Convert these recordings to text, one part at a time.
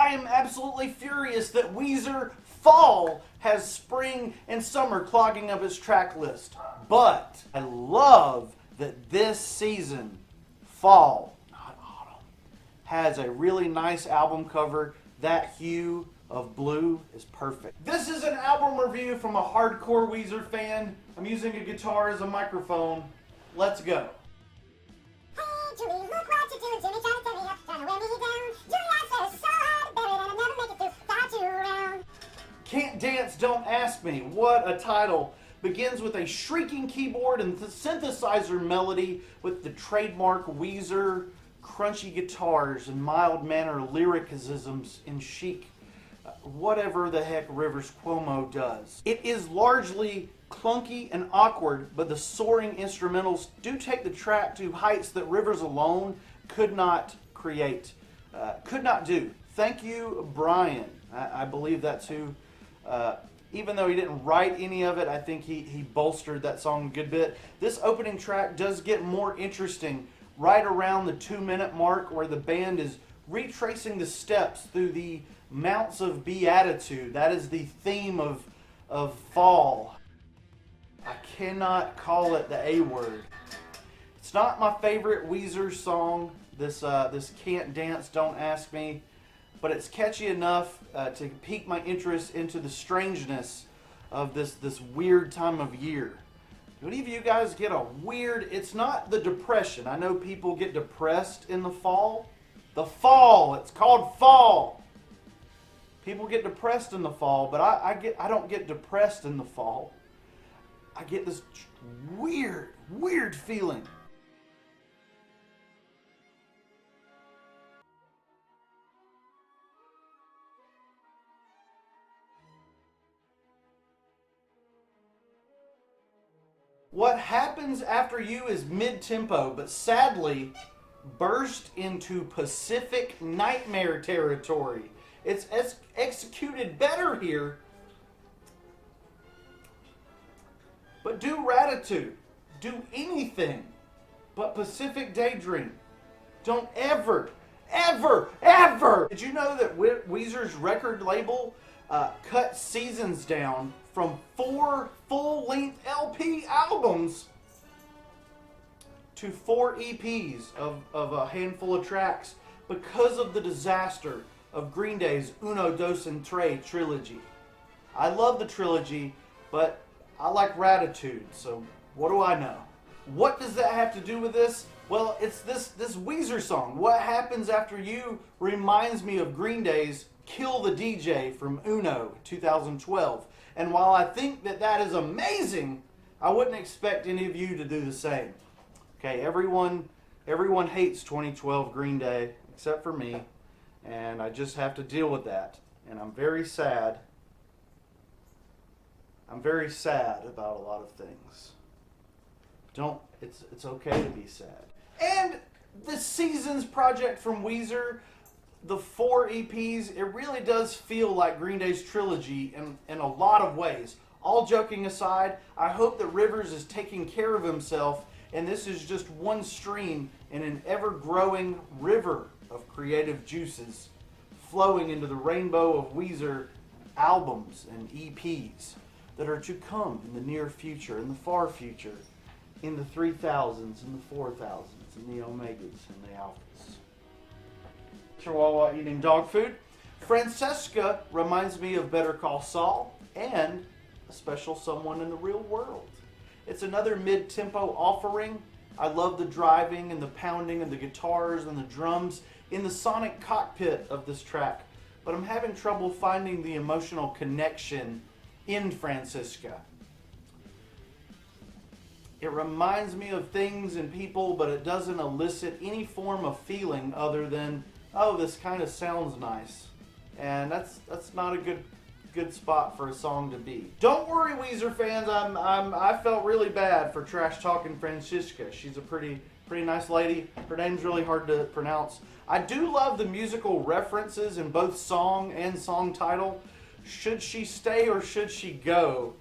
I am absolutely furious that Weezer Fall has spring and summer clogging up its track list. But I love that this season, Fall, not Autumn, has a really nice album cover. That hue of blue is perfect. This is an album review from a hardcore Weezer fan. I'm using a guitar as a microphone. Let's go. Hey, Julie, look what you do. Jimmy trying to take me up, trying to wear me down. Julie, I swear so hard to bury it, and I'll never make it through. Got you around. Cant Dance, Don't Ask Me. What a title. Begins with a shrieking keyboard and the synthesizer melody with the trademark Weezer crunchy guitars and mild manner lyricisms in chic, whatever the heck Rivers Cuomo does. It is largely clunky and awkward, but the soaring instrumentals do take the track to heights that Rivers alone could not create, could not do. Thank you, Brian. I believe that's who, even though he didn't write any of it, I think he bolstered that song a good bit. This opening track does get more interesting right around the 2-minute mark, where the band is retracing the steps through the Mounts of Beatitude. That is the theme of Fall. I cannot call it the A word. It's not my favorite Weezer song, this Cant Dance, Don't Ask Me, but it's catchy enough to pique my interest into the strangeness of this weird time of year. Do any of you guys get a weird, it's not the depression. I know people get depressed in the fall. The fall, it's called fall. People get depressed in the fall, but I don't get depressed in the fall. I get this weird feeling. What Happens After You is mid-tempo, but sadly burst into Pacific Nightmare territory. It's executed better here, but do Ratitude. Do anything but Pacific Daydream. Don't ever. Did you know that Weezer's record label cut Seasons down from 4 full-length LP albums to 4 EPs of a handful of tracks because of the disaster of Green Day's Uno, Dos, and Tre Trilogy? I love the trilogy, but I like Ratitude, so what do I know? What does that have to do with this? Well, it's this Weezer song, What Happens After You, reminds me of Green Day's Kill the DJ from Uno, 2012. And while I think that is amazing, I wouldn't expect any of you to do the same. Okay, everyone hates 2012 Green Day, except for me, and I just have to deal with that. And I'm very sad. I'm very sad about a lot of things. It's okay to be sad. And the Seasons project from Weezer, the 4 EPs, it really does feel like Green Day's trilogy in a lot of ways. All joking aside, I hope that Rivers is taking care of himself, and this is just one stream in an ever-growing river of creative juices flowing into the rainbow of Weezer albums and EPs that are to come in the near future, in the far future, in the 3000s, in the 4000s, in the omegas, and the alphas. Chihuahua eating dog food. Francesca reminds me of Better Call Saul and A Special Someone in the Real World. It's another mid-tempo offering. I love the driving and the pounding and the guitars and the drums in the sonic cockpit of this track, but I'm having trouble finding the emotional connection in Francesca. It reminds me of things and people, but it doesn't elicit any form of feeling other than, oh, this kind of sounds nice. And that's not a good spot for a song to be. Don't worry, Weezer fans. I felt really bad for trash talking Francesca. She's a pretty nice lady. Her name's really hard to pronounce. I do love the musical references in both song and song title. Should she stay or should she go?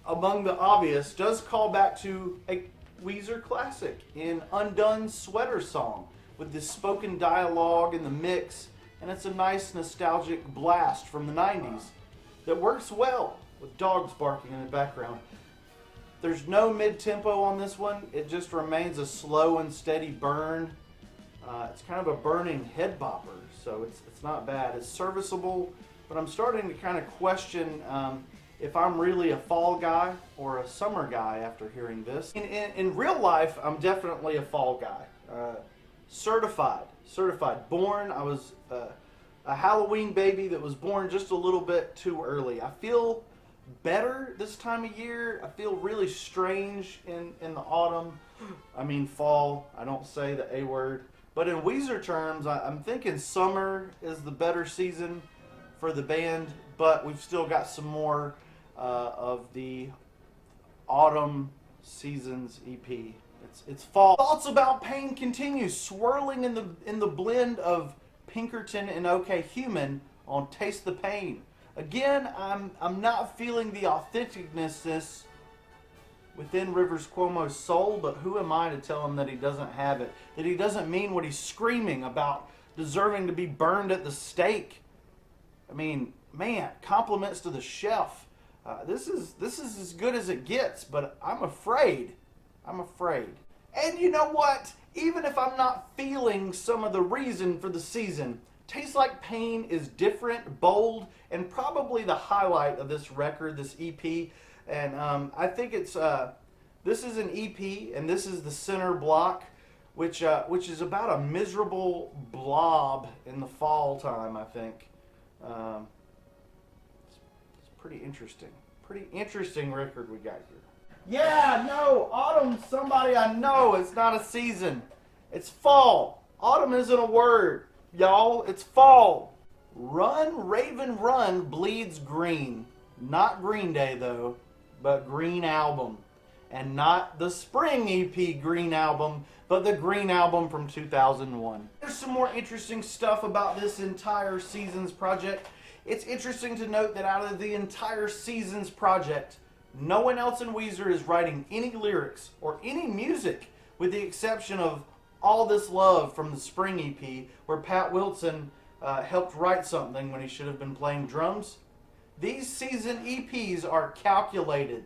Among the obvious, does call back to a Weezer classic in Undone Sweater Song, with the spoken dialogue and the mix and it's a nice nostalgic blast from the 90s that works well with dogs barking in the background. There's no mid-tempo on this one. It just remains a slow and steady burn. It's kind of a burning head bopper, so it's not bad. It's serviceable, but I'm starting to kind of question if I'm really a fall guy or a summer guy after hearing this. In real life, I'm definitely a fall guy. Certified. Born, I was a Halloween baby that was born just a little bit too early. I feel better this time of year. I feel really strange in the autumn. I mean fall. I don't say the A word. But in Weezer terms, I'm thinking summer is the better season for the band, but we've still got some more of the autumn seasons EP. It's fall. Thoughts About Pain continues swirling in the blend of Pinkerton and OK Human on Taste the Pain. Again, I'm not feeling the authenticness within Rivers Cuomo's soul, but who am I to tell him that he doesn't have it? That he doesn't mean what he's screaming about deserving to be burned at the stake. I mean, man, compliments to the chef. This is as good as it gets, but I'm afraid. And you know what? Even if I'm not feeling some of the reason for the season, Tastes Like Pain is different, bold, and probably the highlight of this record, this EP. And I think it's this is an EP, and this is the center block, which is about a miserable blob in the fall time. I think it's pretty interesting. Pretty interesting record we got here. Yeah, no, autumn's somebody I know. It's not a season. It's fall. Autumn isn't a word, y'all. It's fall. Run, Raven, Run bleeds green. Not Green Day, though, but Green Album. And not the spring EP Green Album, but the Green Album from 2001. There's some more interesting stuff about this entire Seasons project. It's interesting to note that out of the entire Seasons project, no one else in Weezer is writing any lyrics or any music, with the exception of All This Love from the Spring EP, where Pat Wilson helped write something when he should have been playing drums. These season EPs are calculated.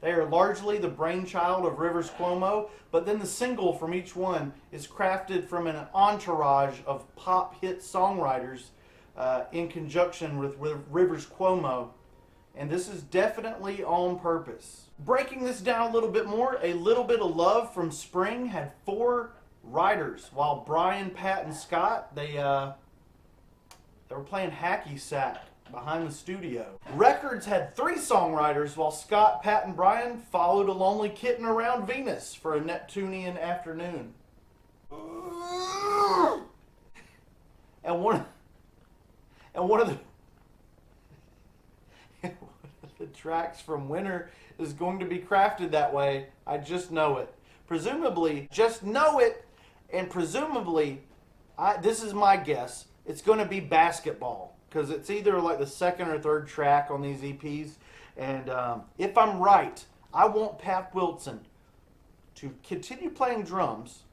They are largely the brainchild of Rivers Cuomo, but then the single from each one is crafted from an entourage of pop hit songwriters in conjunction with Rivers Cuomo. And this is definitely on purpose. Breaking this down a little bit more, A Little Bit of Love from Spring had 4 writers, while Brian, Pat, and Scott, they were playing hacky sack behind the studio. Records had 3 songwriters, while Scott, Pat, and Brian followed a lonely kitten around Venus for a Neptunian afternoon. And one of the tracks from Winter is going to be crafted that way. I just know it. Presumably, this is my guess, it's going to be Basketball, because it's either like the second or third track on these EPs. And if I'm right, I want Pat Wilson to continue playing drums.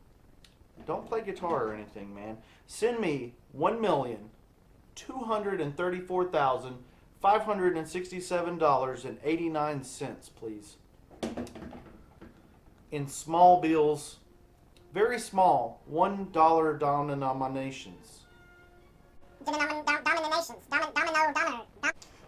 Don't play guitar or anything, man. Send me $1,234,567.89, please. In small bills, very small, $1 denominations.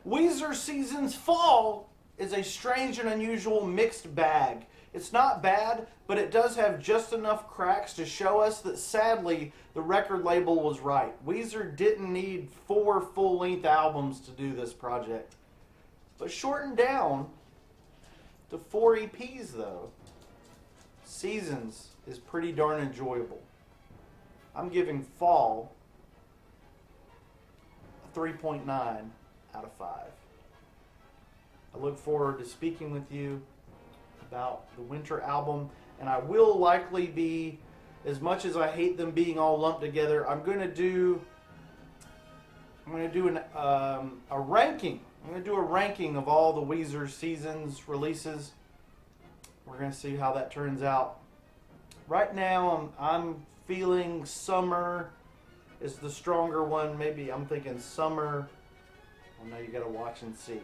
Weezer Seasons Fall is a strange and unusual mixed bag. It's not bad, but it does have just enough cracks to show us that sadly the record label was right. Weezer didn't need 4 full-length albums to do this project. But shortened down to 4 EPs though, Seasons is pretty darn enjoyable. I'm giving Fall a 3.9 out of 5. I look forward to speaking with you about the Winter album, and I will likely be, as much as I hate them being all lumped together, I'm going to do a ranking. I'm going to do a ranking of all the Weezer Seasons releases. We're going to see how that turns out. Right now, I'm feeling summer is the stronger one. Maybe I'm thinking Summer. Well, now you gotta watch and see.